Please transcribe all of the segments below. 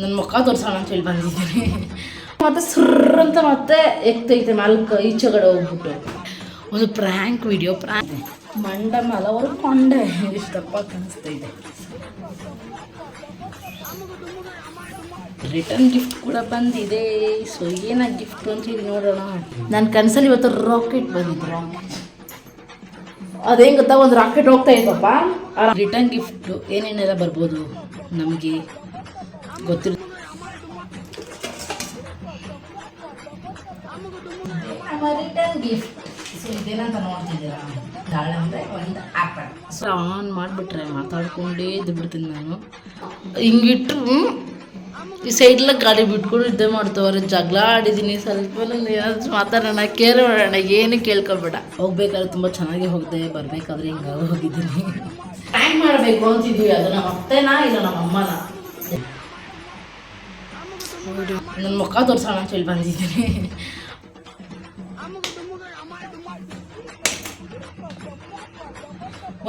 ನನ್ನ ಮುಖ ತೋರಿಸೋಣ ಅಂತ ಹೇಳಿ ಬಂದಿದ್ದೀನಿ. ಮತ್ತೆ ಸುರ್ರ್ ಅಂತ ಮತ್ತೆ ಎಕ್ತೈತೆ ನಾಲ್ಕು ಈಚೆಗಡೆ ಹೋಗ್ಬಿಟ್ಟು ಒಂದು ಪ್ರ್ಯಾಂಕ್ ವಿಡಿಯೋ ಮಂಡ ಮಲವರು ಕೊಂಡೆ ಇಷ್ಟಪ್ಪ ಕಾಣಿಸ್ತೈತೆ. ರಿಟರ್ನ್ ಗಿಫ್ಟ್ ಕೂಡ ಬಂದಿದೆ. ಸೊ ಏನಾಗಿ ಗಿಫ್ಟ್ ಅಂತ ಹೇಳಿ ನೋಡೋಣ. ನನ್ನ ಕನಸಲ್ಲಿ ಇವತ್ತು ರಾಕೆಟ್ ಬಂದಿದ್ದು. ರಾಕೆಟ್ ಅದೇನು ಗೊತ್ತಾ, ಒಂದು ರಾಕೆಟ್ ಹೋಗ್ತಾ ಇತ್ತಪ್ಪ. ರಿಟರ್ನ್ ಗಿಫ್ಟು ಏನೇನೆಲ್ಲ ಬರ್ಬೋದು ನಮಗೆ ಗೊತ್ತಿರ. ರಿಟರ್ನ್ ಗಿಫ್ಟ್ ಸೊ ಇದೇನಂತ ನೋಡ್ತಿದ್ದೀರಾ, ದಾಳಂಬ್ರೆ ಒಂದು ಆ್ಯಪಲ್. ಸೊ ಆನ್ ಮಾಡಿಬಿಟ್ರೆ ಮಾತಾಡ್ಕೊಂಡೇ ಇದ್ಬಿಡ್ತೀನಿ ನಾನು. ಹಿಂಗಿಟ್ರು ಈ ಸೈಡ್ಲ ಗಾಡಿ ಬಿಟ್ಕೊಂಡು ಇದ್ದೇ ಮಾಡ್ತವ್ರೆ. ಜಗಳ ಆಡಿದ್ದೀನಿ ಸ್ವಲ್ಪ. ಏನಾದ್ರು ಮಾತಾಡೋಣ, ಕೇರ್ ಮಾಡೋಣ, ಏನು ಕೇಳ್ಕೊಬೇಡ. ಹೋಗ್ಬೇಕಾದ್ರೆ ತುಂಬ ಚೆನ್ನಾಗಿ ಹೋಗಿದೆ, ಬರಬೇಕಾದ್ರೆ ಹಿಂಗಾಗಿ ಹೋಗಿದ್ದೀನಿ. ಟ್ಯಾಂಕ್ ಮಾಡಬೇಕು ಅಂತಿದ್ವಿ. ಅದು ನಮ್ಮ ಅತ್ತೆನಾ ಇಲ್ಲ ನಮ್ಮ ಅಮ್ಮನ. ನನ್ನ ಮುಖ ತೋರಿಸೋಣ ಅಂತ ಹೇಳಿ ಬಂದಿದ್ದೀನಿ.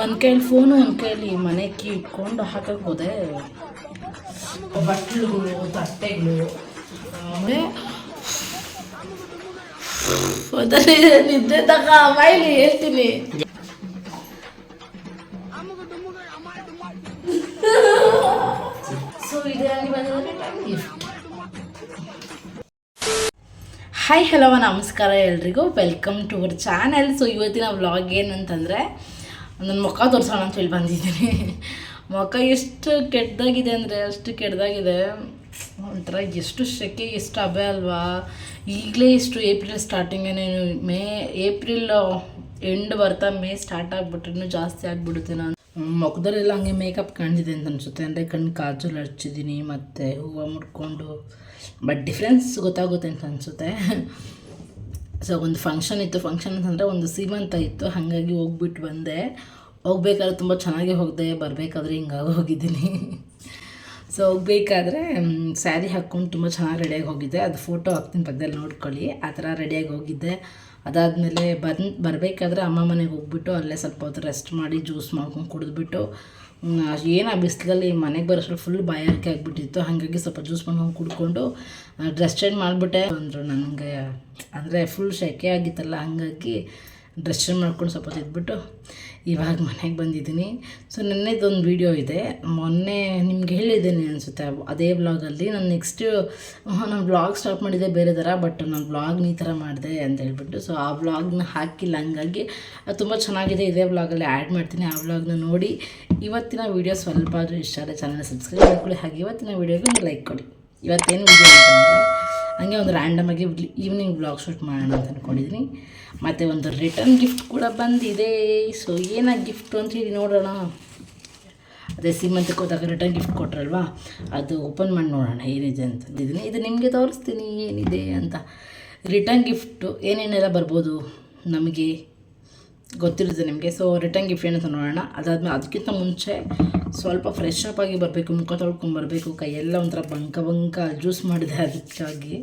ಒಂದು ಕೈಲಿ ಫೋನು, ಒಂದು ಕೈಲಿ ಮನೆ ಕೀ ಇಟ್ಕೊಂಡು ಹಾಕಕ್ಕೆ ಹೋದೆ. ಬಟ್ಲುಗಳು, ತಟ್ಟೆಗಳು, ಆಮೇಲೆ ನಿದ್ದೆ ತಗ ಬಾಯಿಲಿ ಹೇಳ್ತೀನಿ. ಸೊ ಇದರಲ್ಲಿ ಬಂದಿರೋದು ಗಿಫ್ಟ್. ಹಾಯ್ ಹಲೋ ನಮಸ್ಕಾರ ಎಲ್ರಿಗೂ, welcome to our channel. So ಇವತ್ತಿನ ವ್ಲಾಗ್ ಏನಂತಂದರೆ, ನನ್ನ ಮುಖ ತೋರಿಸೋಣ ಅಂತ ಹೇಳಿ ಬಂದಿದ್ದೀನಿ. ಮುಖ ಎಷ್ಟು ಕೆಟ್ಟದಾಗಿದೆ ಅಂದರೆ ಅಷ್ಟು ಕೆಟ್ಟದಾಗಿದೆ. ಒಂಥರ ಎಷ್ಟು ಸೆಕೆ, ಎಷ್ಟು ಹಬೆ ಅಲ್ವಾ. ಈಗಲೇ ಇಷ್ಟು ಏಪ್ರಿಲ್ ಸ್ಟಾರ್ಟಿಂಗೇನೇನು, ಏಪ್ರಿಲ್ ಎಂಡ್ ಬರ್ತಾ ಮೇ ಸ್ಟಾರ್ಟ್ ಆಗಿಬಿಟ್ರೆ ಇನ್ನೂ ಜಾಸ್ತಿ ಆಗಿಬಿಡುತ್ತೆ. ನಾನು ಮುಖದಲ್ಲೆಲ್ಲ ಹಂಗೆ ಮೇಕಪ್ ಕಾಣಿಸಿದೆ ಅಂತ ಅನಿಸುತ್ತೆ. ಅಂದರೆ ಕಣ್ಣು ಕಾಜಲ್ ಹಚ್ಚಿದ್ದೀನಿ ಮತ್ತು ಹೂವು ಮುಡ್ಕೊಂಡು, ಬಟ್ ಡಿಫ್ರೆನ್ಸ್ ಗೊತ್ತಾಗುತ್ತೆ ಅಂತ ಅನಿಸುತ್ತೆ. ಸೊ ಒಂದು ಫಂಕ್ಷನ್ ಇತ್ತು. ಫಂಕ್ಷನ್ ಅಂತಂದರೆ ಒಂದು ಸೀಮಂತ ಇತ್ತು, ಹಾಗಾಗಿ ಹೋಗ್ಬಿಟ್ಟು ಬಂದೆ. ಹೋಗ್ಬೇಕಾದ್ರೆ ತುಂಬ ಚೆನ್ನಾಗಿ ಹೋಗಿದೆ, ಬರಬೇಕಾದ್ರೆ ಹಿಂಗಾಗಿ ಹೋಗಿದ್ದೀನಿ. ಸೊ ಹೋಗ್ಬೇಕಾದ್ರೆ ಸ್ಯಾರಿ ಹಾಕ್ಕೊಂಡು ತುಂಬ ಚೆನ್ನಾಗಿ ರೆಡಿಯಾಗಿ ಹೋಗಿದ್ದೆ. ಅದು ಫೋಟೋ ಹಾಕ್ತೀನಿ ಪಕ್ಕದಲ್ಲಿ ನೋಡ್ಕೊಳ್ಳಿ. ಆ ಥರ ರೆಡಿಯಾಗಿ ಹೋಗಿದ್ದೆ. ಅದಾದಮೇಲೆ ಬರಬೇಕಾದ್ರೆ ಅಮ್ಮ ಮನೆಗೆ ಹೋಗ್ಬಿಟ್ಟು ಅಲ್ಲೇ ಸ್ವಲ್ಪ ಹೊತ್ತು ರೆಸ್ಟ್ ಮಾಡಿ ಜ್ಯೂಸ್ ಮಾಡ್ಕೊಂಡು ಕುಡಿದ್ಬಿಟ್ಟು, ಏನು ಆ ಬಿಸಿಲಲ್ಲಿ ಮನೆಗೆ ಬರೋಷ್ಟು ಫುಲ್ ಬಾಯಾರಿಕೆ ಆಗಿಬಿಟ್ಟಿತ್ತು. ಹಾಗಾಗಿ ಸ್ವಲ್ಪ ಜ್ಯೂಸ್ ಮಾಡ್ಕೊಂಡು ಕುಡ್ಕೊಂಡು ಡ್ರೆಸ್ ಚೇಂಜ್ ಮಾಡಿಬಿಟ್ಟೆ. ಅಂದರು ನನಗೆ, ಅಂದರೆ ಫುಲ್ ಸೆಕೆ ಆಗಿತ್ತಲ್ಲ, ಹಾಗಾಗಿ ಡ್ರೆಸ್ ಚೇಂಜ್ ಮಾಡ್ಕೊಂಡು ಸ್ವಲ್ಪ ತಿದ್ಬಿಟ್ಟು ಇವಾಗ ಮನೆಗೆ ಬಂದಿದ್ದೀನಿ. ಸೊ ನೆನ್ನೆದೊಂದು ವೀಡಿಯೋ ಇದೆ, ಮೊನ್ನೆ ನಿಮ್ಗೆ ಹೇಳಿದ್ದೀನಿ ಅನಿಸುತ್ತೆ ಅದೇ ವ್ಲಾಗಲ್ಲಿ. ನಾನು ನಾನು ವ್ಲಾಗ್ ಸ್ಟಾರ್ಟ್ ಮಾಡಿದ್ದೆ ಬೇರೆ ಥರ, ಬಟ್ ನಾನು ವ್ಲಾಗ್ನ ಈ ಥರ ಮಾಡಿದೆ ಅಂತ ಹೇಳ್ಬಿಟ್ಟು. ಸೊ ಆ ವ್ಲಾಗ್ನ ಹಾಕಿಲ್ಲ, ಹಂಗಾಗಿ ಅದು ತುಂಬ ಚೆನ್ನಾಗಿದೆ. ಇದೇ ವ್ಲಾಗಲ್ಲಿ ಆ್ಯಡ್ ಮಾಡ್ತೀನಿ, ಆ ವ್ಲಾಗ್ನ ನೋಡಿ. ಇವತ್ತಿನ ವೀಡಿಯೋ ಸ್ವಲ್ಪ ಆದರೂ ಇಷ್ಟ ಆದರೆ ಚಾನಲ್ ಸಬ್ಸ್ಕ್ರೈಬ್ ಮಾಡ್ಕೊಳ್ಳಿ. ಹಾಗೆ ಇವತ್ತಿನ ವೀಡಿಯೋಗೆ ಒಂದು ಲೈಕ್ ಕೊಡಿ. ಇವತ್ತೇನು ವೀಡಿಯೋ ಅಂತಂದರೆ, ಹಂಗೆ ಒಂದು ರ್ಯಾಂಡಮಾಗಿ ಈವ್ನಿಂಗ್ ವ್ಲಾಗ್ ಶೂಟ್ ಮಾಡೋಣ ಅಂತ ಅಂದ್ಕೊಂಡಿದ್ದೀನಿ. ಮತ್ತು ಒಂದು ರಿಟರ್ನ್ ಗಿಫ್ಟ್ ಕೂಡ ಬಂದಿದೆ. ಸೊ ಏನಾಗಿ ಗಿಫ್ಟು ಅಂತ ಹೇಳಿ ನೋಡೋಣ. ಅದೇ ಸೀಮಂತಕ್ಕೆ ಹೋದಾಗ ರಿಟರ್ನ್ ಗಿಫ್ಟ್ ಕೊಟ್ರಲ್ವಾ, ಅದು ಓಪನ್ ಮಾಡಿ ನೋಡೋಣ ಏನಿದೆ ಅಂತ ಅಂದಿದ್ದೀನಿ. ಇದು ನಿಮಗೆ ತೋರಿಸ್ತೀನಿ ಏನಿದೆ ಅಂತ. ರಿಟರ್ನ್ ಗಿಫ್ಟು ಏನೇನೆಲ್ಲ ಬರ್ಬೋದು ನಮಗೆ ಗೊತ್ತಿರುತ್ತೆ ನಿಮಗೆ. ಸೊ ರಿಟರ್ನ್ ಗಿಫ್ಟ್ ಏನಂತ ನೋಡೋಣ. ಅದಾದಮೇಲೆ ಅದಕ್ಕಿಂತ ಮುಂಚೆ ಸ್ವಲ್ಪ ಫ್ರೆಶ್ ಅಪ್ ಆಗಿ ಬರಬೇಕು, ಮುಖ ತೊಳ್ಕೊಂಬರ್ಬೇಕು. ಕೈಯೆಲ್ಲ ಒಂಥರ ಬಂಕ ಜ್ಯೂಸ್ ಮಾಡಿದೆ ಅದಕ್ಕಾಗಿ.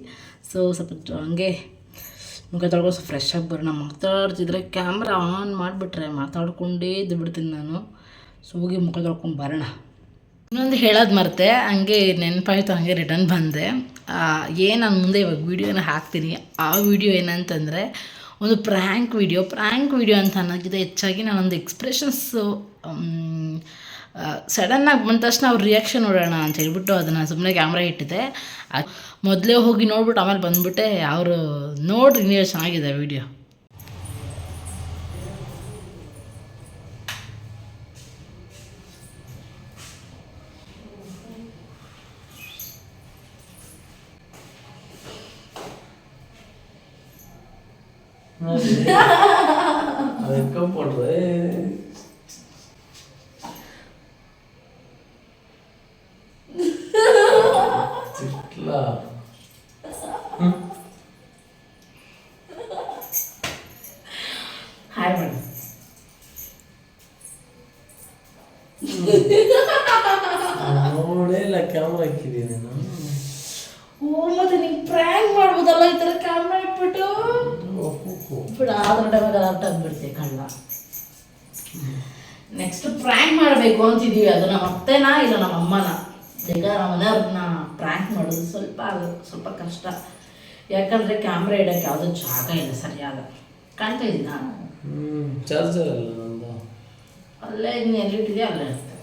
ಸೊ ಸ್ವಲ್ಪ ಹಂಗೆ ಮುಖ ತೊಳ್ಕೊಂಡು ಸ್ವಲ್ಪ ಫ್ರೆಶ್ ಆಗಿ ಬರೋಣ. ಮಾತಾಡ್ತಿದ್ರೆ ಕ್ಯಾಮ್ರಾ ಆನ್ ಮಾಡಿಬಿಟ್ರೆ ಮಾತಾಡ್ಕೊಂಡೇ ಇದ್ಬಿಡ್ತೀನಿ ನಾನು. ಸೊ ಹೋಗಿ ಮುಖ ತೊಳ್ಕೊಂಡು ಬರೋಣ. ಇನ್ನೊಂದು ಹೇಳೋದು ಮರೆತೆ, ಹಂಗೆ ನೆನಪಾಯಿತು, ಹಂಗೆ ರಿಟರ್ನ್ ಬಂದೆ. ಏನು ನಾನು ಮುಂದೆ ಇವಾಗ ವೀಡಿಯೋನ ಹಾಕ್ತೀನಿ. ಆ ವಿಡಿಯೋ ಏನಂತಂದರೆ ಒಂದು ಪ್ರ್ಯಾಂಕ್ ವಿಡಿಯೋ ಅಂತ ಅನ್ನೋಕ್ಕಿಂತ ಹೆಚ್ಚಾಗಿ ನಾನೊಂದು ಎಕ್ಸ್ಪ್ರೆಷನ್ಸು ಸಡನ್ನಾಗಿ ಬಂದ ತಕ್ಷಣ ಅವ್ರ ರಿಯಾಕ್ಷನ್ ನೋಡೋಣ ಅಂತ ಹೇಳ್ಬಿಟ್ಟು ಅದನ್ನು ಸುಮ್ಮನೆ ಕ್ಯಾಮ್ರಾ ಇಟ್ಟಿದ್ದೆ. ಮೊದಲೇ ಹೋಗಿ ನೋಡ್ಬಿಟ್ಟು ಆಮೇಲೆ ಬಂದುಬಿಟ್ಟೆ. ಅವರು ನೋಡ್ರಿ ನೀವು ಚೆನ್ನಾಗಿದೆ ವಿಡಿಯೋ. Hi madam. ನೋಡೇ ಕ್ಯಾಮ್ರಾ ಹಾಕಿದ್ದೀನಿ ನಾನು. ಓ ಮತ್ತೆ ನೀವು ಪ್ರ್ಯಾಂಕ್ ಮಾಡ್ಬೋದಲ್ಲ ಈ ಥರ ಕ್ಯಾಮ್ರಾ ಇಟ್ಬಿಟ್ಟು. ಬಿಡ ಆದ್ರೆ ಟೈಮಾಗ ಅರ್ಥ ಆಗ್ಬಿಡ್ತೀವಿ ಕಣ್ಣ. ನೆಕ್ಸ್ಟ್ ಪ್ರ್ಯಾಂಕ್ ಮಾಡಬೇಕು ಅಂತಿದ್ದೀವಿ. ಅದು ನಮ್ಮ ಅತ್ತೆನಾ ಇಲ್ಲ ನಮ್ಮ ಅಮ್ಮನ. ಈಗ ನಮ್ಮ ಮನೆಯವ್ರನ್ನ ಪ್ರ್ಯಾಂಕ್ ಮಾಡೋದು ಸ್ವಲ್ಪ ಕಷ್ಟ. ಯಾಕಂದರೆ ಕ್ಯಾಮ್ರಾ ಇಡೋಕ್ಕೆ ಯಾವುದೋ ಜಾಗ ಇಲ್ಲ ಸರಿಯಾದ. ಕಾಣ್ತಾ ಇದ್ದೀನ ಚಾರ್ಜರ್ ಅಲ್ಲ ನಂದು, ಅಲ್ಲೇ ಇನ್ನು ಎಲ್ಲಿಟ್ಟಿದೆಯಾ ಅಲ್ಲೇ ಇರ್ತದೆ.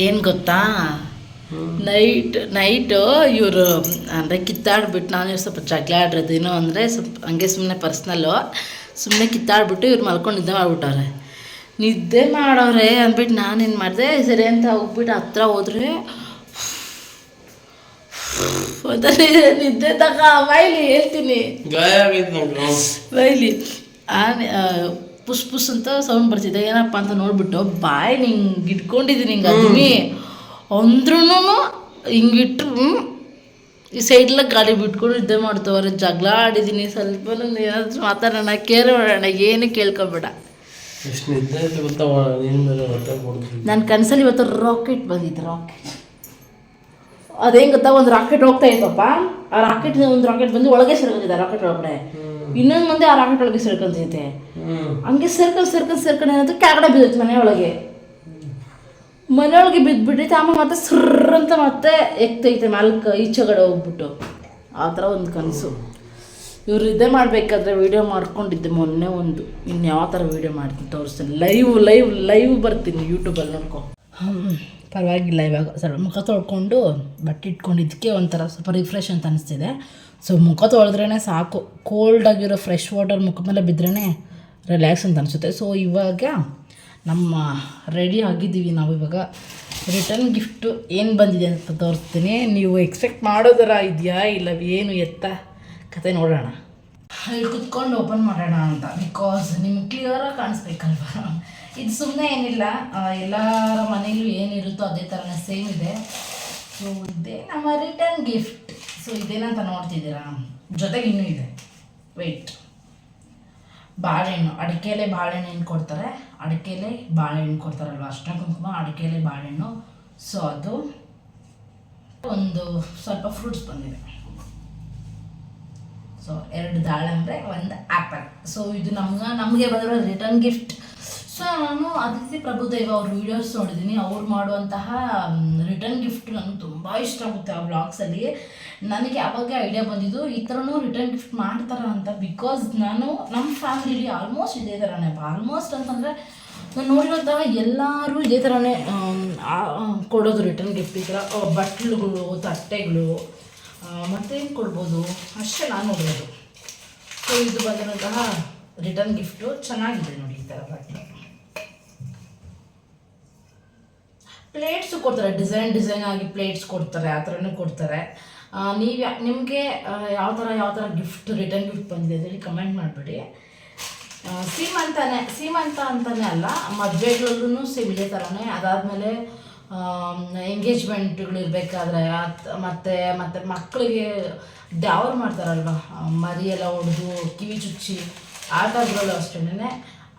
ಏನು ಗೊತ್ತಾ, ನೈಟು ಇವರು ಅಂದರೆ ಕಿತ್ತಾಡ್ಬಿಟ್ಟು, ನಾನು ಸ್ವಲ್ಪ ಜಗಳ ಆಡಿರೋದು ಏನೋ ಅಂದರೆ ಸ್ವಲ್ಪ ಹಂಗೆ ಸುಮ್ಮನೆ ಪರ್ಸ್ನಲ್ಲು, ಸುಮ್ಮನೆ ಕಿತ್ತಾಡ್ಬಿಟ್ಟು ಇವ್ರು ಮಲ್ಕೊಂಡು ನಿದ್ದೆ ಮಾಡಿಬಿಟ್ಟವ್ರೆ. ನಿದ್ದೆ ಮಾಡವ್ರೆ ಅಂದ್ಬಿಟ್ಟು ನಾನೇನು ಮಾಡಿದೆ, ಸರಿ ಅಂತ ಹೋಗ್ಬಿಟ್ಟು ಹತ್ರ ಹೋದ್ರೆ ನಿದ್ದೆ ತಗ ಬೈಲಿ ಹೇಳ್ತೀನಿ, ಬೈಲಿ ಪುಸ್ ಪುಸ್ ಅಂತ ಸೌಂಡ್ ಬರ್ತಿದ್ದೆ. ಏನಪ್ಪ ಅಂತ ನೋಡ್ಬಿಟ್ಟು ಬಾಯಿ ಹಿಂಗೆ ಇಟ್ಕೊಂಡಿದ್ದೀನಿ, ಹಿಂಗೆ ಅದ್ಮಿ ಅಂದ್ರೂ ಹಿಂಗಿಟ್ರು ಈ ಸೈಡ್ಲ ಗಾಡಿ ಬಿಟ್ಕೊಂಡು ನಿದ್ದೆ ಮಾಡ್ತವ್ರೆ. ಜಗಳ ಆಡಿದ್ದೀನಿ, ಸ್ವಲ್ಪ ಏನಾದರೂ ಮಾತಾಡೋಣ, ಕೇರ್ ಮಾಡೋಣ, ಏನು ಕೇಳ್ಕೊಬೇಡ. ನನ್ನ ಕನಸಲ್ಲಿ ಇವತ್ತು ರಾಕೆಟ್ ಬಂದಿತ್ತು. ರಾಕೆಟ್ ಅದೇನು ಗೊತ್ತಾ, ಒಂದು ರಾಕೆಟ್ ಹೋಗ್ತಾ ಇತ್ತಪ್ಪ, ಆ ರಾಕೆಟ್ ಒಂದು ರಾಕೆಟ್ ಬಂದು ಒಳಗೆ ಸೇರ್ಕೊಂಡಿದ್ದೆ. ರಾಕೆಟ್ ಒಳಗಡೆ ಇನ್ನೊಂದು ಮಂದಿ ಆ ರಾಕೆಟ್ ಒಳಗೆ ಸೇರ್ಕೊಂತೈತೆ. ಹಂಗೆ ಸೇರ್ಕೊಂಡು ಏನಾದ್ರು ಕೆಳಗಡೆ ಬಿದ್ದೈತೆ ಮನೆಯೊಳಗೆ ಬಿದ್ದುಬಿಟ್ಟೈತೆ. ಆಮೇಲೆ ಮತ್ತೆ ಸುರ್ರ ಅಂತ ಮತ್ತೆ ಎಕ್ತೈತೆ ಮ್ಯಾಲ್ಕ ಈಚೆಗಡೆ ಹೋಗ್ಬಿಟ್ಟು. ಆ ಥರ ಒಂದು ಕನಸು. ಇವ್ರು ಇದೇ ಮಾಡಬೇಕಾದ್ರೆ ವೀಡಿಯೋ ಮಾಡ್ಕೊಂಡಿದ್ದೆ ಮೊನ್ನೆ ಒಂದು. ಇನ್ನು ಯಾವ ಥರ ವೀಡಿಯೋ ಮಾಡ್ತೀನಿ ತೋರಿಸ್ತೀನಿ. ಲೈವ್ ಬರ್ತೀನಿ ಯೂಟ್ಯೂಬಲ್ಲಿ ನೋಡ್ಕೊ. ಪರವಾಗಿಲ್ಲ. ಇವಾಗ ಸ್ವಲ್ಪ ಮುಖ ತೊಳ್ಕೊಂಡು ಬಟ್ಟೆ ಇಟ್ಕೊಂಡಿದ್ದಕ್ಕೆ ಒಂಥರ ಸ್ವಲ್ಪ ರಿಫ್ರೆಶ್ ಅಂತ ಅನಿಸ್ತಿದೆ. ಸೊ ಮುಖ ತೊಳೆದ್ರೇ ಸಾಕು, ಕೋಲ್ಡಾಗಿರೋ ಫ್ರೆಶ್ ವಾಟರ್ ಮುಖದ ಮೇಲೆ ಬಿದ್ರೇ ರಿಲ್ಯಾಕ್ಸ್ ಅಂತ ಅನಿಸುತ್ತೆ. ಸೊ ಇವಾಗ ನಮ್ಮ ರೆಡಿ ಆಗಿದ್ದೀವಿ ನಾವು. ಇವಾಗ ರಿಟರ್ನ್ ಗಿಫ್ಟು ಏನು ಬಂದಿದೆ ಅಂತ ತೋರಿಸ್ತೀನಿ. ನೀವು ಎಕ್ಸ್ಪೆಕ್ಟ್ ಮಾಡೋದರ ಇದೆಯಾ ಇಲ್ಲ ಏನು ಎತ್ತ ಕತೆ ನೋಡೋಣ. ಇಲ್ಲಿ ಕುತ್ಕೊಂಡು ಓಪನ್ ಮಾಡೋಣ ಅಂತ, ಬಿಕಾಸ್ ನಿಮ್ಗೆ ಕ್ಲಿಯರಾಗಿ ಕಾಣಿಸ್ಬೇಕಲ್ವ. ಇದು ಸುಮ್ಮನೆ ಏನಿಲ್ಲ, ಎಲ್ಲರ ಮನೆಯಲ್ಲೂ ಏನಿರುತ್ತೋ ಅದೇ ಥರನೇ ಸೇಮ್ ಇದೆ. ಸೊ ಇದೇ ನಮ್ಮ ರಿಟರ್ನ್ ಗಿಫ್ಟ್. ಸೊ ಇದೇನಂತ ನೋಡ್ತಿದ್ದೀರಾ, ಜೊತೆಗೆ ಇನ್ನೂ ಇದೆ, ವೆಯ್ಟ್. ಬಾಳೆಹಣ್ಣು, ಅಡಿಕೆಲೆ ಬಾಳೆಹಣ್ಣು ಕೊಡ್ತಾರೆ. ಅಡಿಕೆಲೆ ಬಾಳೆಹಣ್ಣು ಕೊಡ್ತಾರಲ್ವ, ಅರ್ಶಿನ ಕುಂಕುಮ, ಅಡಿಕೆಲೆ ಬಾಳೆಹಣ್ಣು. ಸೊ ಅದು ಒಂದು ಸ್ವಲ್ಪ ಫ್ರೂಟ್ಸ್ ಬಂದಿದೆ. So 2 ದಾಳಂಬ್ರೆ, 1 apple. ಸೊ ಇದು ನಮಗೆ ಬಂದಿರೋ ರಿಟರ್ನ್ ಗಿಫ್ಟ್. ಸೊ ನಾನು ಅದಿತಿ ಪ್ರಭುದೇವ ಅವ್ರ ವೀಡಿಯೋಸ್ ನೋಡಿದ್ದೀನಿ. ಅವ್ರು ಮಾಡುವಂತಹ ರಿಟರ್ನ್ ಗಿಫ್ಟ್ ನನಗೆ ತುಂಬ ಇಷ್ಟ ಆಗುತ್ತೆ ಆ ವ್ಲಾಗ್ಸಲ್ಲಿ. ನನಗೆ ಯಾವಾಗ ಐಡಿಯಾ ಬಂದಿದ್ದು ಈ ಥರನೂ ರಿಟರ್ನ್ ಗಿಫ್ಟ್ ಮಾಡ್ತಾರ ಅಂತ. ಬಿಕಾಸ್ ನಾನು ನಮ್ಮ ಫ್ಯಾಮಿಲಿಲಿ ಆಲ್ಮೋಸ್ಟ್ ಇದೇ ಥರನೇ, ಆಲ್ಮೋಸ್ಟ್ ಅಂತಂದರೆ ನಾನು ನೋಡಿರೋಂತಹ ಎಲ್ಲರೂ ಇದೇ ಥರನೇ ಕೊಡೋದು ರಿಟರ್ನ್ ಗಿಫ್ಟ್. ಈ ಥರ ಬಟ್ಲುಗಳು, ತಟ್ಟೆಗಳು, ಮತ್ತೇನು ಕೊಡ್ಬೋದು ಅಷ್ಟೇ ನಾನು ನೋಡೋದು. ಸೊ ಇದು ಬಂದಿರೋಂತಹ ರಿಟರ್ನ್ ಗಿಫ್ಟು ಚೆನ್ನಾಗಿದೆ ನೋಡಿ. ಈ ಥರ ಬಟ್ಲು, ಪ್ಲೇಟ್ಸು ಕೊಡ್ತಾರೆ, ಡಿಸೈನ್ ಆಗಿ ಪ್ಲೇಟ್ಸ್ ಕೊಡ್ತಾರೆ, ಆ ಥರನೂ ಕೊಡ್ತಾರೆ. ನಿಮಗೆ ಯಾವ ಥರ ಗಿಫ್ಟ್ ರಿಟರ್ನ್ ಗಿಫ್ಟ್ ಬಂದಿದೆ ಅಂತೇಳಿ ಕಮೆಂಟ್ ಮಾಡಿಬಿಡಿ. ಸೀಮಂತ ಅಂತಲೇ ಅಲ್ಲ, ಮದುವೆಗಳಲ್ಲೂ ಸೇಮ್ ಇದೇ ಥರನೇ. ಅದಾದಮೇಲೆ ಎಂಗೇಜ್ಮೆಂಟ್ಗಳಿರ್ಬೇಕಾದ್ರೆ ಮತ್ತು ಮಕ್ಕಳಿಗೆ ದ್ಯಾವ್ರು ಮಾಡ್ತಾರಲ್ವ, ಮರಿ ಎಲ್ಲ ಹೊಡೆದು ಕಿವಿ ಚುಚ್ಚಿ, ಆ ಥರಗಳು ಅಷ್ಟೇ.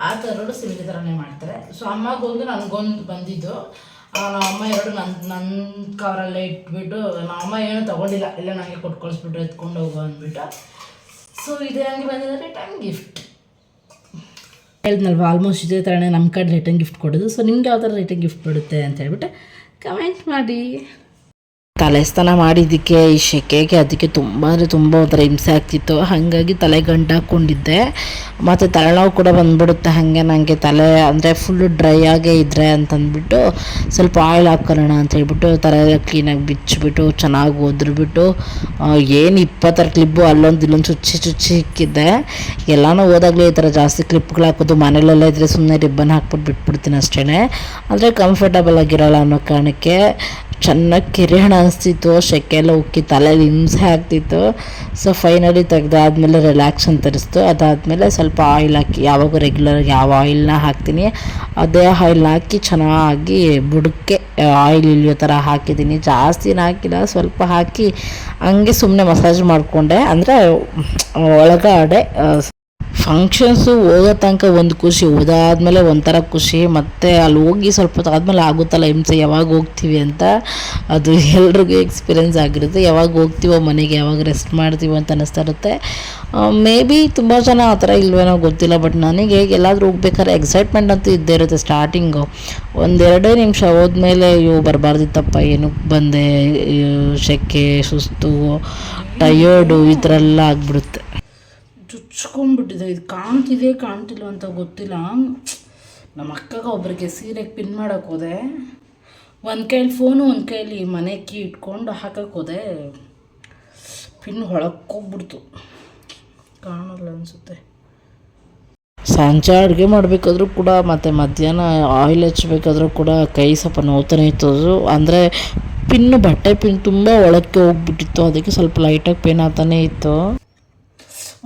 ಆ ಥರಗಳು ಸೇಮ್ ಇದೇ ಥರನೇ ಮಾಡ್ತಾರೆ. ಸೊ ಅಮ್ಮಗೊಂದು ನನಗೊಂದು ಬಂದಿದ್ದು. ನಮ್ಮಮ್ಮ 2 ನನ್ನ ಕವರಲ್ಲೇ ಇಟ್ಬಿಟ್ಟು, ನಮ್ಮಮ್ಮ ಏನು ತೊಗೊಂಡಿಲ್ಲ, ಇಲ್ಲ ನನಗೆ ಕೊಟ್ಟು ಕಳಿಸ್ಬಿಟ್ಟು ಎತ್ಕೊಂಡು ಹೋಗೋ ಅಂದ್ಬಿಟ್ಟು. ಸೊ ಇದೇ ಹಂಗೆ ಬಂದಿದೆ ರಿಟರ್ನ್ ಗಿಫ್ಟ್. ಹೇಳಿದ್ನಲ್ವ, ಆಲ್ಮೋಸ್ಟ್ ಇದೇ ಥರನೇ ನಮ್ಮ ಕಡೆ ರಿಟರ್ನ್ ಗಿಫ್ಟ್ ಕೊಡೋದು. ಸೊ ನಿಮ್ಗೆ ಯಾವ ಥರ ರಿಟರ್ನ್ ಗಿಫ್ಟ್ ಕೊಡುತ್ತೆ ಅಂತ ಹೇಳ್ಬಿಟ್ಟು ಕಮೆಂಟ್ ಮಾಡಿ. ತಲೆ ಸ್ನಾನ ಮಾಡಿದ್ದಕ್ಕೆ ಈ ಸೆಕೆಗೆ ಅದಕ್ಕೆ ತುಂಬ ಒಂಥರ ಹಿಂಸೆ ಆಗ್ತಿತ್ತು. ಹಾಗಾಗಿ ತಲೆ ಗಂಟು ಹಾಕ್ಕೊಂಡಿದ್ದೆ. ಮತ್ತು ತಲೆನೋವು ಕೂಡ ಬಂದುಬಿಡುತ್ತೆ ಹಾಗೆ ನನಗೆ. ತಲೆ ಅಂದರೆ ಫುಲ್ಲು ಡ್ರೈ ಆಗೇ ಇದ್ದರೆ ಅಂತಂದ್ಬಿಟ್ಟು ಸ್ವಲ್ಪ ಆಯಿಲ್ ಹಾಕ್ಕೊಳ್ಳೋಣ ಅಂತ ಹೇಳ್ಬಿಟ್ಟು ತಲೆ ಕ್ಲೀನಾಗಿ ಬಿಚ್ಚಿಬಿಟ್ಟು ಚೆನ್ನಾಗಿ ಒದ್ರಿಬಿಟ್ಟು ಏನು 20 ಕ್ಲಿಪ್ಪು ಅಲ್ಲೊಂದು ಇಲ್ಲೊಂದು ಚುಚ್ಚಿ ಇಕ್ಕಿದ್ದೆ. ಎಲ್ಲನೂ ಹೋದಾಗಲೇ ಈ ಥರ ಜಾಸ್ತಿ ಕ್ಲಿಪ್ಗಳು ಹಾಕೋದು. ಮನೇಲೆಲ್ಲ ಇದ್ದರೆ ಸುಮ್ಮನೆ ರಿಬ್ಬನ್ ಹಾಕ್ಬಿಟ್ಟು ಬಿಟ್ಬಿಡ್ತೀನಿ ಅಷ್ಟೇ. ಅಂದರೆ ಕಂಫರ್ಟಬಲ್ ಆಗಿರೋಲ್ಲ ಅನ್ನೋ ಕಾರಣಕ್ಕೆ ಚೆನ್ನಾಗಿ ಕಿರಿಯಣ ಅನಿಸ್ತಿತ್ತು. ಸೆಕೆ ಎಲ್ಲ ಉಕ್ಕಿ ತಲೆಯಲ್ಲಿ ಹಿಂಸೆ ಆಗ್ತಿತ್ತು. ಸೊ ಫೈನಲಿ ತೆಗೆದಾದ್ಮೇಲೆ ರಿಲ್ಯಾಕ್ಸ್ ಅಂತ ಅನಿಸ್ತು. ಅದಾದಮೇಲೆ ಸ್ವಲ್ಪ ಆಯಿಲ್ ಹಾಕಿ, ಯಾವಾಗ ರೆಗ್ಯುಲರಾಗಿ ಯಾವ ಆಯಿಲ್ನ ಹಾಕ್ತೀನಿ ಅದೇ ಆಯಿಲ್ನ ಹಾಕಿ ಚೆನ್ನಾಗಿ ಬುಡಕ್ಕೆ ಆಯಿಲ್ ಇಳಿಯೋ ಥರ ಹಾಕಿದ್ದೀನಿ. ಜಾಸ್ತಿನ ಹಾಕಿಲ್ಲ, ಸ್ವಲ್ಪ ಹಾಕಿ ಹಂಗೆ ಸುಮ್ಮನೆ ಮಸಾಜ್ ಮಾಡಿಕೊಂಡೆ. ಅಂದರೆ ಒಳಗಡೆ ಫಂಕ್ಷನ್ಸು ಹೋಗೋ ತನಕ ಒಂದು ಖುಷಿ, ಹೋದಾದ್ಮೇಲೆ ಒಂಥರ ಖುಷಿ, ಮತ್ತು ಅಲ್ಲಿ ಹೋಗಿ ಸ್ವಲ್ಪ ಹೊತ್ತು ಆದಮೇಲೆ ಆಗುತ್ತಲ್ಲ ಹಿಂಸೆ, ಯಾವಾಗ ಹೋಗ್ತೀವಿ ಅಂತ. ಅದು ಎಲ್ರಿಗೂ ಎಕ್ಸ್ಪೀರಿಯೆನ್ಸ್ ಆಗಿರುತ್ತೆ. ಯಾವಾಗ ಹೋಗ್ತೀವೋ ಮನೆಗೆ, ಯಾವಾಗ ರೆಸ್ಟ್ ಮಾಡ್ತೀವೋ ಅಂತ ಅನ್ನಿಸ್ತಾ ಇರುತ್ತೆ. ಮೇ ಬಿ ತುಂಬ ಜನ ಆ ಥರ ಇಲ್ವೇನೋ ಗೊತ್ತಿಲ್ಲ, ಬಟ್ ನನಗೆ ಎಲ್ಲಾದರೂ ಹೋಗ್ಬೇಕಾದ್ರೆ ಎಕ್ಸೈಟ್ಮೆಂಟ್ ಅಂತೂ ಇದ್ದೇ ಇರುತ್ತೆ. ಸ್ಟಾರ್ಟಿಂಗು ಒಂದೆರಡೇ ನಿಮಿಷ ಹೋದ್ಮೇಲೆ ಅಯ್ಯೋ ಬರಬಾರ್ದಿತ್ತಪ್ಪ, ಏನಕ್ಕೆ ಬಂದೆ, ಸೆಕೆ, ಸುಸ್ತು, ಟಯರ್ಡು ಈ ಥರ ಎಲ್ಲ ಆಗಿಬಿಡುತ್ತೆ. ಚುಚ್ಕೊಂಡ್ಬಿಟ್ಟಿದೆ, ಇದು ಕಾಣ್ತಿಲ್ಲ ಅಂತ ಗೊತ್ತಿಲ್ಲ. ನಮ್ಮ ಅಕ್ಕಗೆ ಒಬ್ಬರಿಗೆ ಸೀರೆಗೆ ಪಿನ್ ಮಾಡೋಕ್ಕೆ ಹೋದೆ, ಒಂದು ಕೈಲಿ ಫೋನು ಒಂದು ಕೈಲಿ ಮನೆ ಕೀ ಇಟ್ಕೊಂಡು ಹಾಕಕ್ಕೆ ಹೋದೆ, ಪಿನ್ ಹೊಳಕ್ಕೋಗ್ಬಿಡ್ತು, ಕಾಣಲ್ಲ ಅನಿಸುತ್ತೆ. ಸಂಜೆ ಅಡುಗೆ ಮಾಡಬೇಕಾದ್ರೂ ಕೂಡ ಮತ್ತು ಮಧ್ಯಾಹ್ನ ಆಯಿಲ್ ಹಚ್ಬೇಕಾದ್ರೂ ಕೂಡ ಕೈ ಸ್ವಲ್ಪ ನೋವ್ತಾನೆ ಇತ್ತು. ಅಂದರೆ ಪಿನ್ನು, ಬಟ್ಟೆ ಪಿನ್ ತುಂಬ ಒಳಕ್ಕೆ ಹೋಗ್ಬಿಟ್ಟಿತ್ತು, ಅದಕ್ಕೆ ಸ್ವಲ್ಪ ಲೈಟಾಗಿ ಪೇನ್ ಆಗ್ತಾನೆ ಇತ್ತು.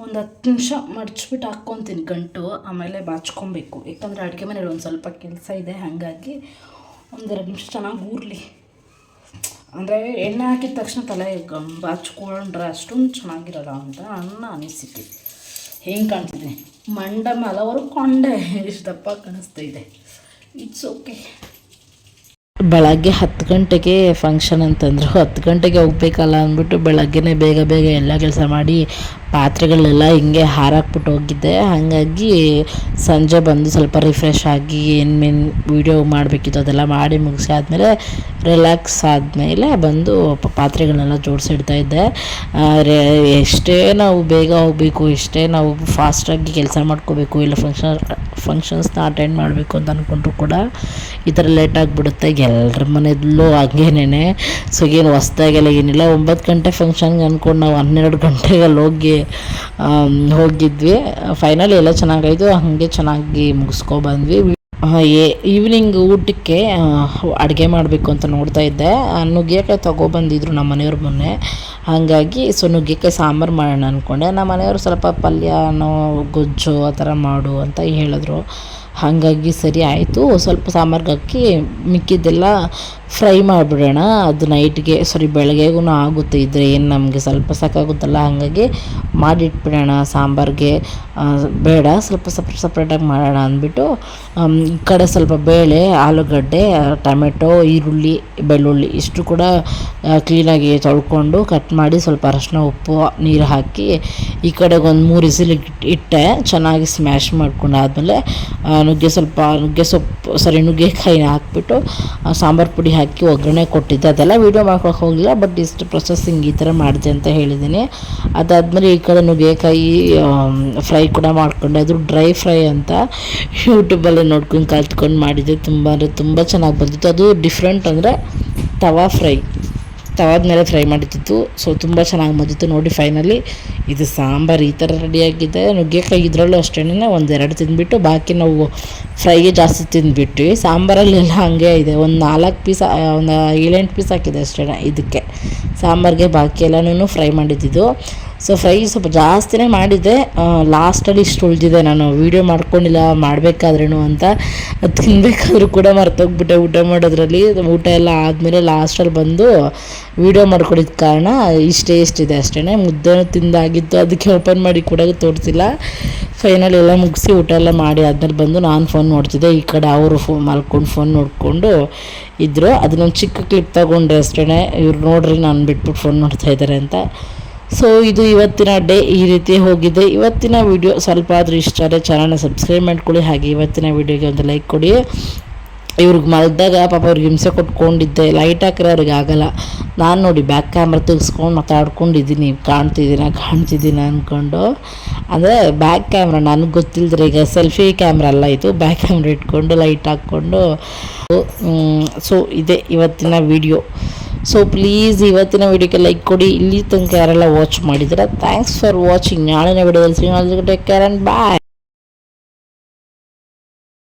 ಒಂದು 10 ನಿಮಿಷ ಮಡಚ್ಬಿಟ್ಟು ಹಾಕ್ಕೊತೀನಿ ಗಂಟು, ಆಮೇಲೆ ಬಾಚ್ಕೊಬೇಕು. ಯಾಕಂದರೆ ಅಡುಗೆ ಮನೇಲಿ ಒಂದು ಸ್ವಲ್ಪ ಕೆಲಸ ಇದೆ, ಹಾಗಾಗಿ ಒಂದೆರಡು ನಿಮಿಷ ಚೆನ್ನಾಗಿ ಊರಲಿ. ಅಂದರೆ ಎಣ್ಣೆ ಹಾಕಿದ ತಕ್ಷಣ ತಲೆ ಬಾಚ್ಕೊಂಡ್ರೆ ಅಷ್ಟೊಂದು ಚೆನ್ನಾಗಿರಲ್ಲ ಅಂತ ನನ್ನ ಅನಿಸಿಕೆ. ಹೆಂಗೆ ಕಾಣ್ತಿದ್ದೀನಿ ಮಂಡ ಮಲವರು ಕೊಂಡೆ ಇಷ್ಟು ದಪ್ಪ ಕಾಣಿಸ್ತಾ ಇದೆ. It's okay. ಬೆಳಗ್ಗೆ 10 ಗಂಟೆಗೆ ಫಂಕ್ಷನ್ ಅಂತಂದರು, 10 ಗಂಟೆಗೆ ಹೋಗ್ಬೇಕಲ್ಲ ಅಂದ್ಬಿಟ್ಟು ಬೆಳಗ್ಗೆನೇ ಬೇಗ ಎಲ್ಲ ಕೆಲಸ ಮಾಡಿ ಪಾತ್ರೆಗಳೆಲ್ಲ ಹಿಂಗೆ ಹಾರಾಕ್ಬಿಟ್ಟು ಹೋಗಿದ್ದೆ. ಹಾಗಾಗಿ ಸಂಜೆ ಬಂದು ಸ್ವಲ್ಪ ರಿಫ್ರೆಶ್ ಆಗಿ ಏನೇನು ವೀಡಿಯೋ ಮಾಡಬೇಕಿತ್ತು ಅದೆಲ್ಲ ಮಾಡಿ ಮುಗಿಸಿ ಆದಮೇಲೆ ರಿಲ್ಯಾಕ್ಸ್ ಆದಮೇಲೆ ಬಂದು ಪಾತ್ರೆಗಳನ್ನೆಲ್ಲ ಜೋಡಿಸಿಡ್ತಾಯಿದ್ದೆ. ಎಷ್ಟೇ ನಾವು ಬೇಗ ಹೋಗಬೇಕು, ಎಷ್ಟೇ ನಾವು ಫಾಸ್ಟಾಗಿ ಕೆಲಸ ಮಾಡ್ಕೋಬೇಕು, ಇಲ್ಲ ಫಂಕ್ಷನ್ಸ್ನ ಅಟೆಂಡ್ ಮಾಡಬೇಕು ಅಂತ ಅಂದ್ಕೊಂಡ್ರು ಕೂಡ ಈ ಥರ ಲೇಟ್ ಆಗಿಬಿಡುತ್ತೆ. ಎಲ್ಲರ ಮನೆಯಲ್ಲೂ ಹಂಗೇನೆ. ಸೊ ಏನು ಹೊಸ್ದಾಗೆಲ್ಲ ಏನಿಲ್ಲ, 9 ಗಂಟೆ ಫಂಕ್ಷನ್ಗೆ ಅಂದ್ಕೊಂಡು ನಾವು 12 ಗಂಟೆಗೆ ಅಲ್ಲಿ ಹೋಗಿದ್ವಿ. ಫೈನಲಿ ಎಲ್ಲ ಚೆನ್ನಾಗಾಯಿತು, ಹಾಗೆ ಚೆನ್ನಾಗಿ ಮುಗಿಸ್ಕೊಬಂದ್ವಿ. ಈವ್ನಿಂಗ್ ಊಟಕ್ಕೆ ಅಡುಗೆ ಮಾಡಬೇಕು ಅಂತ ನೋಡ್ತಾ ಇದ್ದೆ. ನುಗ್ಗೆಕಾಯಿ ತೊಗೊಬಂದಿದ್ರು ನಮ್ಮ ಮನೆಯವ್ರ ಮೊನ್ನೆ, ಹಾಗಾಗಿ ನುಗ್ಗೆಕಾಯಿ ಸಾಂಬಾರು ಮಾಡೋಣ ಅಂದ್ಕೊಂಡೆ. ನಮ್ಮ ಮನೆಯವರು ಸ್ವಲ್ಪ ಪಲ್ಯನೋ ಗೊಜ್ಜು ಆ ಥರ ಮಾಡು ಅಂತ ಹೇಳಿದ್ರು. ಹಾಗಾಗಿ ಸರಿ ಆಯಿತು, ಸ್ವಲ್ಪ ಸಾಂಬಾರ್ಗೆ ಹಾಕಿ ಮಿಕ್ಕಿದ್ದೆಲ್ಲ ಫ್ರೈ ಮಾಡಿಬಿಡೋಣ. ಅದು ನೈಟ್ಗೆ ಬೆಳಗ್ಗೆಗೂ ಆಗುತ್ತೆ, ಇದ್ದರೆ ಏನು ನಮಗೆ ಸ್ವಲ್ಪ ಸಾಕಾಗುತ್ತಲ್ಲ, ಹಾಗಾಗಿ ಮಾಡಿಟ್ಬಿಡೋಣ. ಸಾಂಬಾರಿಗೆ ಬೇಡ, ಸ್ವಲ್ಪ ಸಪ್ರೇಟಾಗಿ ಮಾಡೋಣ ಅಂದ್ಬಿಟ್ಟು ಈ ಕಡೆ ಸ್ವಲ್ಪ ಬೇಳೆ, ಆಲೂಗಡ್ಡೆ, ಟೊಮೆಟೊ, ಈರುಳ್ಳಿ, ಬೆಳ್ಳುಳ್ಳಿ ಇಷ್ಟು ಕೂಡ ಕ್ಲೀನಾಗಿ ತೊಳ್ಕೊಂಡು ಕಟ್ ಮಾಡಿ ಸ್ವಲ್ಪ ಅರಶಿನ, ಉಪ್ಪು, ನೀರು ಹಾಕಿ ಈ ಕಡೆಗೆ ಒಂದು 3 ವಿಸಿಲ್ ಇಟ್ಟೆ. ಚೆನ್ನಾಗಿ ಸ್ಮ್ಯಾಶ್ ಮಾಡ್ಕೊಂಡು ಆದಮೇಲೆ ನುಗ್ಗೆಕಾಯಿನ ಹಾಕ್ಬಿಟ್ಟು ಸಾಂಬಾರು ಪುಡಿ ಹಾಕಿ ಒಗ್ಗರಣೆ ಕೊಟ್ಟಿದ್ದೆ. ಅದೆಲ್ಲ ವೀಡಿಯೋ ಮಾಡ್ಕೊಳಕ್ಕೆ ಹೋಗಲಿಲ್ಲ, ಬಟ್ ಇಷ್ಟು ಪ್ರೊಸೆಸಿಂಗ್ ಈ ಥರ ಮಾಡಿದೆ ಅಂತ ಹೇಳಿದ್ದೀನಿ. ಅದಾದಮೇಲೆ ಈ ಕಡೆ ನುಗ್ಗೆಕಾಯಿ ಫ್ರೈ ಕೂಡ ಮಾಡಿಕೊಂಡೆ. ಅದು ಡ್ರೈ ಫ್ರೈ ಅಂತ ಯೂಟ್ಯೂಬಲ್ಲಿ ನೋಡ್ಕೊಂಡು ಕಲ್ತ್ಕೊಂಡು ಮಾಡಿದ್ದೆ. ತುಂಬ ಅಂದರೆ ತುಂಬ ಚೆನ್ನಾಗಿ ಬಂದಿತ್ತು. ಅದು ಡಿಫ್ರೆಂಟ್ ಅಂದರೆ ತವಾದ ಮೇಲೆ ಫ್ರೈ ಮಾಡಿದ್ದು. ಸೊ ತುಂಬ ಚೆನ್ನಾಗಿ ಬಂದಿತ್ತು. ನೋಡಿ ಫೈನಲಿ ಇದು ಸಾಂಬಾರು ಈ ಥರ ರೆಡಿಯಾಗಿದೆ. ನುಗ್ಗೆಕಾಯಿ ಇದರಲ್ಲೂ ಅಷ್ಟೇ, 1-2 ತಿಂದುಬಿಟ್ಟು ಬಾಕಿ ನಾವು ಫ್ರೈಗೆ ಜಾಸ್ತಿ ತಿಂದುಬಿಟ್ವಿ. ಸಾಂಬಾರಲ್ಲೆಲ್ಲ ಹಾಗೆ ಇದೆ, ಒಂದು 4 ಪೀಸ್, ಒಂದು 7-8 ಪೀಸ್ ಹಾಕಿದೆ ಅಷ್ಟೇ ಇದಕ್ಕೆ ಸಾಂಬಾರಿಗೆ. ಬಾಕಿ ಎಲ್ಲನೂ ಫ್ರೈ ಮಾಡಿದ್ದು. ಸೊ ಫ್ರೈ ಸ್ವಲ್ಪ ಜಾಸ್ತಿನೇ ಮಾಡಿದ್ದೆ. ಲಾಸ್ಟಲ್ಲಿ ಇಷ್ಟು ಉಳಿದಿದೆ, ನಾನು ವೀಡಿಯೋ ಮಾಡ್ಕೊಂಡಿಲ್ಲ ಮಾಡಬೇಕಾದ್ರೂ ಅಂತ. ತಿನ್ನಬೇಕಾದ್ರೂ ಕೂಡ ಮರ್ತೋಗ್ಬಿಟ್ಟೆ ಊಟ ಮಾಡೋದ್ರಲ್ಲಿ. ಊಟ ಎಲ್ಲ ಆದಮೇಲೆ ಲಾಸ್ಟಲ್ಲಿ ಬಂದು ವೀಡಿಯೋ ಮಾಡ್ಕೊಂಡಿದ್ದ ಕಾರಣ ಎಷ್ಟಿದೆ ಅಷ್ಟೇ. ಮುದ್ದೆ ತಿಂದಾಗಿತ್ತು, ಅದಕ್ಕೆ ಓಪನ್ ಮಾಡಿ ಕೂಡ ತೋರಿಸಿಲ್ಲ. ಫೈನಲ್ ಎಲ್ಲ ಮುಗಿಸಿ ಊಟ ಎಲ್ಲ ಮಾಡಿ ಆದಮೇಲೆ ಬಂದು ನಾನು ಫೋನ್ ನೋಡ್ತಿದ್ದೆ. ಈ ಕಡೆ ಅವರು ಮಲ್ಕೊಂಡು ಫೋನ್ ನೋಡಿಕೊಂಡು ಇದ್ದರು. ಅದನ್ನೊಂದು ಚಿಕ್ಕ ಕ್ಲಿಪ್ ತಗೊಂಡ್ರೆ ಅಷ್ಟೇ, ಇವ್ರು ನೋಡ್ರಿ ನಾನು ಬಿಟ್ಬಿಟ್ಟು ಫೋನ್ ನೋಡ್ತಾಯಿದ್ದಾರೆ ಅಂತ. ಸೊ ಇದು ಇವತ್ತಿನ ಡೇ ಈ ರೀತಿ ಹೋಗಿದೆ. ಇವತ್ತಿನ ವಿಡಿಯೋ ಸ್ವಲ್ಪ ಆದರೂ ಇಷ್ಟ ಆದರೆ ಚಾನಲ್ನ ಸಬ್ಸ್ಕ್ರೈಬ್ ಮಾಡ್ಕೊಳ್ಳಿ. ಹಾಗೆ ಇವತ್ತಿನ ವಿಡಿಯೋಗೆ ಒಂದು ಲೈಕ್ ಕೊಡಿ. ಇವ್ರಿಗೆ ಮಲಗಿದಾಗ ಪಾಪ ಅವ್ರಿಗೆ ಹಿಂಸೆ ಕೊಟ್ಕೊಂಡಿದ್ದೆ, ಲೈಟ್ ಹಾಕಿದ್ರೆ ಅವ್ರಿಗೆ ಆಗೋಲ್ಲ. ನಾನು ನೋಡಿ ಬ್ಯಾಕ್ ಕ್ಯಾಮ್ರಾ ತೆಗೆಸ್ಕೊಂಡು ಮಾತಾಡ್ಕೊಂಡಿದ್ದೀನಿ, ಕಾಣ್ತಿದ್ದೀನ ಅಂದ್ಕೊಂಡು. ಅಂದರೆ ಬ್ಯಾಕ್ ಕ್ಯಾಮ್ರಾ ನನಗೆ ಗೊತ್ತಿಲ್ಲದ್ರೆ, ಈಗ ಸೆಲ್ಫಿ ಕ್ಯಾಮ್ರಾ ಅಲ್ಲ ಇದು, ಬ್ಯಾಕ್ ಕ್ಯಾಮ್ರಾ ಇಟ್ಕೊಂಡು ಲೈಟ್ ಹಾಕ್ಕೊಂಡು. ಸೊ ಇದೇ ಇವತ್ತಿನ ವಿಡಿಯೋ. ಸೊ ಪ್ಲೀಸ್ ಇವತ್ತಿನ ವಿಡಿಯೋಕ್ಕೆ ಲೈಕ್ ಕೊಡಿ. ಇಲ್ಲಿ ತನಕ ಯಾರೆಲ್ಲ ವಾಚ್ ಮಾಡಿದ್ದೀರಾ, ಥ್ಯಾಂಕ್ಸ್ ಫಾರ್ ವಾಚಿಂಗ್. ನಾಳಿನ ವಿಡಿಯೋದಲ್ಲಿ ಸಿಗೋಣ. Take care and bye.